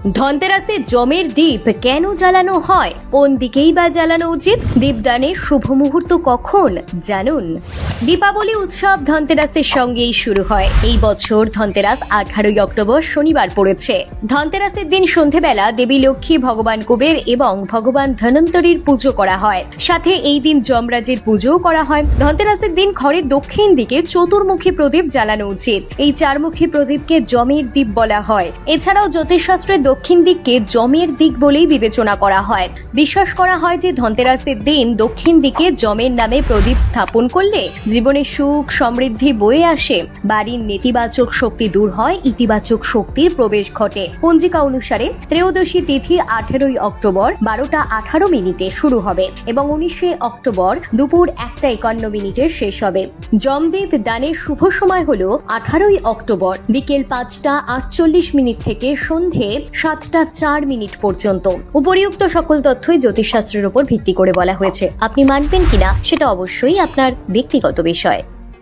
ধনতেরাসে জমের দীপ কেন জ্বালানো হয়, কোন দিকেই বা জ্বালানো উচিত, দীপদানের শুভ মুহূর্ত কখন জানুন। দীপাবলি উৎসব ধনতেরাসের সঙ্গেই শুরু হয়। এই বছর ধনতেরাস 18 অক্টোবর শনিবার পড়েছে। ধনতেরাসের দিন সন্ধেবেলা দেবী লক্ষ্মী, ভগবান কুবের এবং ভগবান ধনন্তরীর পুজো করা হয়। সাথে এই দিন যমরাজের পুজোও করা হয়। ধনতেরাসের দিন ঘরের দক্ষিণ দিকে চতুর্মুখী প্রদীপ জ্বালানো উচিত। এই চারমুখী প্রদীপকে জমের দ্বীপ বলা হয়। এছাড়াও জ্যোতিষশাস্ত্রে দক্ষিণ দিককে জমের দিক বলেই বিবেচনা করা হয়। বিশ্বাস করা হয় যে ধনতেরাসের দিন দক্ষিণ দিকে জমের নামে প্রদীপ স্থাপন করলে জীবনে সুখ সমৃদ্ধি বয়ে আসে, বাড়ির নেতিবাচক শক্তি দূর হয়, ইতিবাচক শক্তির প্রবেশ ঘটে। পঞ্জিকা অনুসারে ত্রয়োদশী তিথি 18 অক্টোবর 12:18 শুরু হবে এবং 19 অক্টোবর দুপুর 1:51 শেষ হবে। জমদীপ দানের শুভ সময় হলো 18 অক্টোবর বিকেল 5:48 থেকে সন্ধে 7:04 পর্যন্ত। উপরিউক্ত সকল তথ্যই জ্যোতিষশাস্ত্রের উপর ভিত্তি করে বলা হয়েছে। আপনি মানবেন কিনা সেটা অবশ্যই আপনার ব্যক্তিগত বিষয়।